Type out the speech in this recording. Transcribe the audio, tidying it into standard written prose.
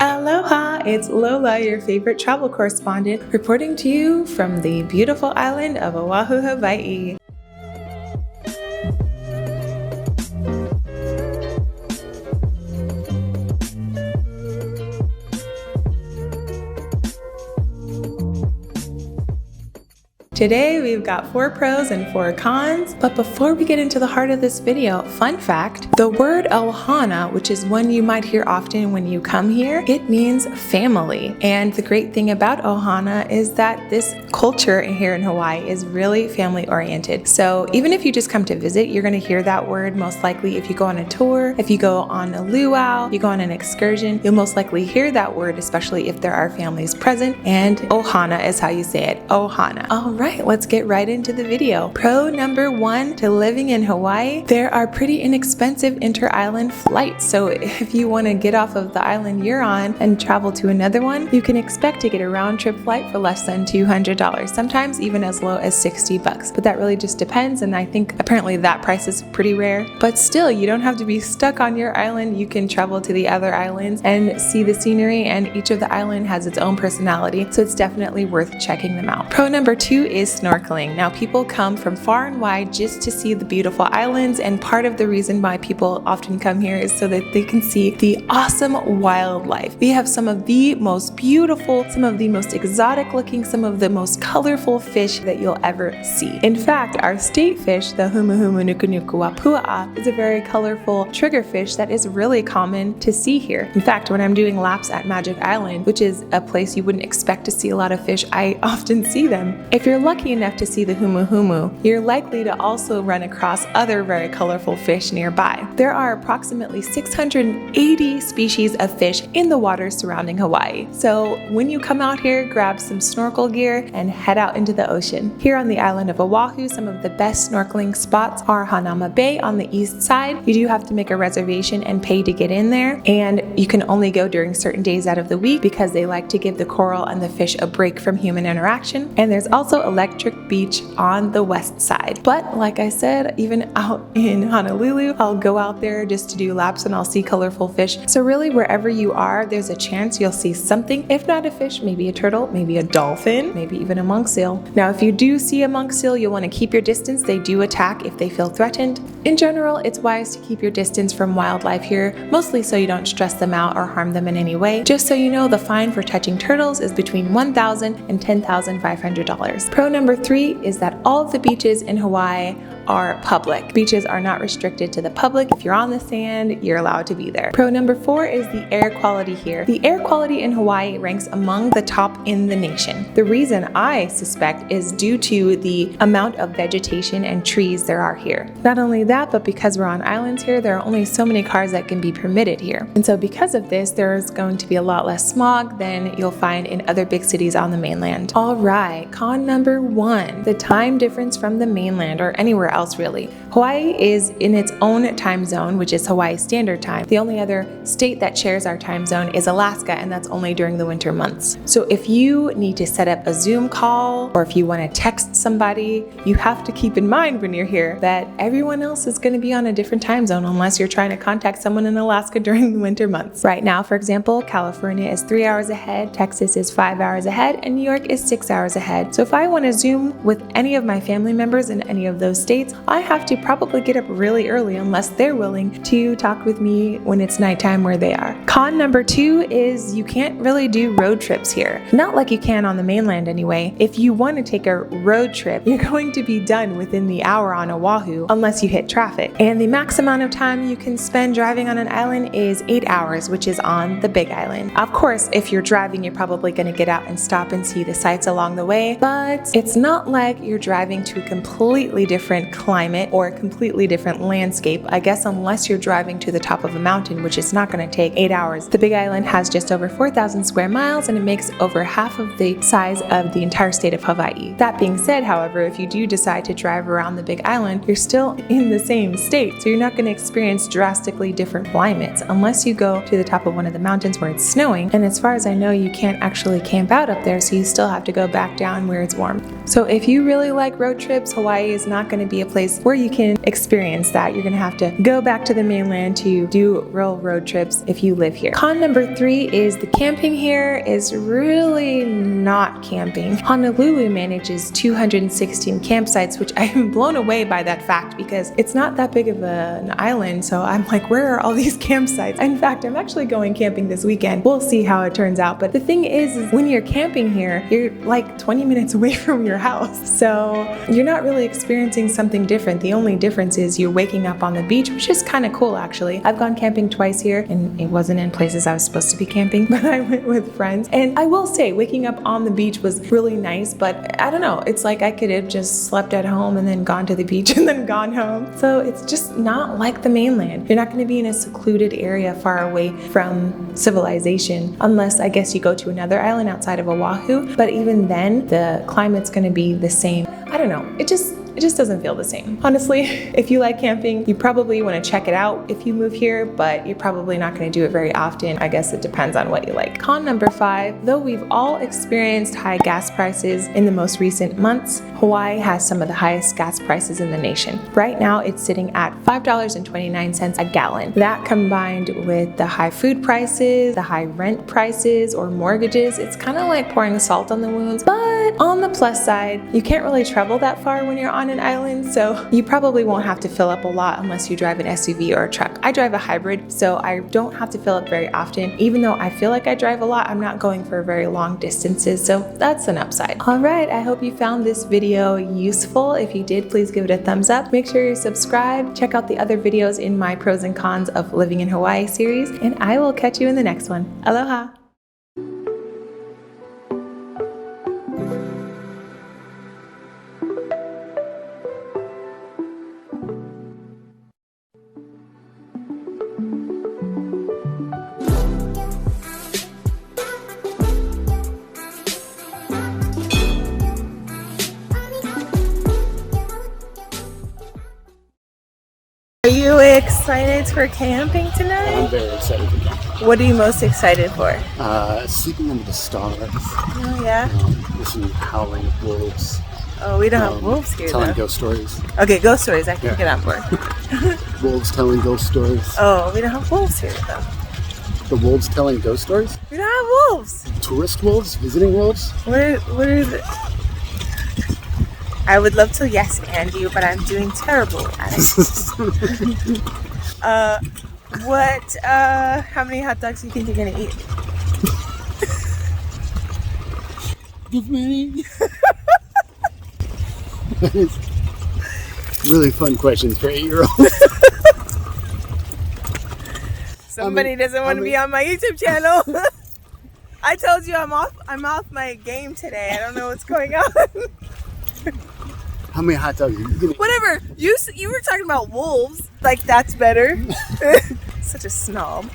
Aloha, it's Lola, your favorite travel correspondent, reporting to you from the beautiful island of Oahu, Hawaii. Today we've got 4 pros and 4 cons, but before we get into the heart of this video, fun fact, the word ohana, which is one you might hear often when you come here, it means family. And the great thing about ohana is that this culture here in Hawaii is really family oriented. So even if you just come to visit, you're going to hear that word most likely if you go on a tour, if you go on a luau, you go on an excursion, you'll most likely hear that word, especially if there are families present. And ohana is how you say it, ohana. All right. Let's get right into the video. Pro number 1 to living in Hawaii, there are pretty inexpensive inter-island flights. So if you want to get off of the island you're on and travel to another one, you can expect to get a round trip flight for less than $200, sometimes even as low as $60. But that really just depends, and I think apparently that price is pretty rare. But still, you don't have to be stuck on your island. You can travel to the other islands and see the scenery, and each of the island has its own personality, so it's definitely worth checking them out. Pro number 2 is snorkeling. Now, people come from far and wide just to see the beautiful islands, and part of the reason why people often come here is so that they can see the awesome wildlife. We have some of the most beautiful, some of the most exotic looking, some of the most colorful fish that you'll ever see. In fact, our state fish, the humuhumu nukunuku wapua'a, is a very colorful triggerfish that is really common to see here. In fact, when I'm doing laps at Magic Island, which is a place you wouldn't expect to see a lot of fish, I often see them. If you're lucky enough to see the humuhumu, you're likely to also run across other very colorful fish nearby. There are approximately 680 species of fish in the waters surrounding Hawaii. So when you come out here, grab some snorkel gear and head out into the ocean. Here on the island of Oahu, some of the best snorkeling spots are Hanauma Bay on the east side. You do have to make a reservation and pay to get in there, and you can only go during certain days out of the week because they like to give the coral and the fish a break from human interaction. And there's also Electric Beach on the west side. But like I said, even out in Honolulu, I'll go out there just to do laps and I'll see colorful fish. So really, wherever you are, there's a chance you'll see something. If not a fish, maybe a turtle, maybe a dolphin, maybe even a monk seal. Now, if you do see a monk seal, you'll want to keep your distance. They do attack if they feel threatened. In general, it's wise to keep your distance from wildlife here, mostly so you don't stress them out or harm them in any way. Just so you know, the fine for touching turtles is between $1,000 and $10,500. Pro number 3 is that all of the beaches in Hawaii are public. Beaches are not restricted to the public. If you're on the sand, you're allowed to be there. Pro number 4 is the air quality here. The air quality in Hawaii ranks among the top in the nation. The reason I suspect is due to the amount of vegetation and trees there are here. Not only that, but because we're on islands here, there are only so many cars that can be permitted here. And so because of this, there's going to be a lot less smog than you'll find in other big cities on the mainland. All right, con number 1, the time difference from the mainland or anywhere else really. Hawaii is in its own time zone, which is Hawaii Standard Time. The only other state that shares our time zone is Alaska, and that's only during the winter months. So if you need to set up a Zoom call or if you want to text somebody, you have to keep in mind when you're here that everyone else is going to be on a different time zone unless you're trying to contact someone in Alaska during the winter months. Right now, for example, California is 3 hours ahead, Texas is 5 hours ahead, and New York is 6 hours ahead. So if I want to Zoom with any of my family members in any of those states, I have to probably get up really early unless they're willing to talk with me when it's nighttime where they are. Con number 2 is you can't really do road trips here. Not like you can on the mainland anyway. If you want to take a road trip, you're going to be done within the hour on Oahu unless you hit traffic. And the max amount of time you can spend driving on an island is 8 hours, which is on the Big Island. Of course, if you're driving, you're probably going to get out and stop and see the sights along the way, but it's not like you're driving to a completely different climate or a completely different landscape, I guess, unless you're driving to the top of a mountain, which is not going to take 8 hours. The Big Island has just over 4,000 square miles and it makes over half of the size of the entire state of Hawaii. That being said, however, if you do decide to drive around the Big Island, you're still in the same state, so you're not going to experience drastically different climates unless you go to the top of one of the mountains where it's snowing. And as far as I know, you can't actually camp out up there, so you still have to go back down where it's warm. So if you really like road trips, Hawaii is not going to be be a place where you can experience that. You're gonna have to go back to the mainland to do real road trips if you live here. Con number 3 is the camping here is really not camping. Honolulu manages 216 campsites, which I am blown away by that fact because it's not that big of an island. So I'm like, where are all these campsites? In fact, I'm actually going camping this weekend. We'll see how it turns out. But the thing is when you're camping here, you're like 20 minutes away from your house. So you're not really experiencing something different. The only difference is you're waking up on the beach, which is kind of cool actually. I've gone camping twice here and it wasn't in places I was supposed to be camping, but I went with friends. And I will say waking up on the beach was really nice, but I don't know. It's like I could have just slept at home and then gone to the beach and then gone home. So it's just not like the mainland. You're not going to be in a secluded area far away from civilization, unless I guess you go to another island outside of Oahu. But even then, the climate's going to be the same. I don't know. It just doesn't feel the same. Honestly, if you like camping, you probably want to check it out if you move here, but you're probably not going to do it very often. I guess it depends on what you like. Con number 5, though we've all experienced high gas prices in the most recent months, Hawaii has some of the highest gas prices in the nation. Right now, it's sitting at $5.29 a gallon. That combined with the high food prices, the high rent prices or mortgages, it's kind of like pouring salt on the wounds. But on the plus side, you can't really travel that far when you're on an island, so you probably won't have to fill up a lot unless you drive an SUV or a truck. I drive a hybrid, so I don't have to fill up very often. Even though I feel like I drive a lot, I'm not going for very long distances, so that's an upside. All right, I hope you found this video useful. If you did, please give it a thumbs up. Make sure you're subscribed. Check out the other videos in my pros and cons of living in Hawaii series, and I will catch you in the next one. Aloha! Are you excited for camping tonight? I'm very excited for camping. What are you most excited for? Sleeping under the stars. Oh yeah? Listening to howling of wolves. Oh, we don't have wolves here Telling though. ghost stories. Okay, ghost stories I can get on board. Wolves telling ghost stories. Oh, we don't have wolves here though. The wolves telling ghost stories? We don't have wolves. Tourist wolves? Visiting wolves? What is it? I would love to yes and you, but I'm doing terrible at it. How many hot dogs do you think you're gonna eat? Give me. That is really fun questions for 8-year-olds. Somebody doesn't want to be on my YouTube channel. I told you I'm off my game today. I don't know what's going on. How many hot dogs are you gonna eat? Whatever. You were talking about wolves. Like that's better. Such a snob.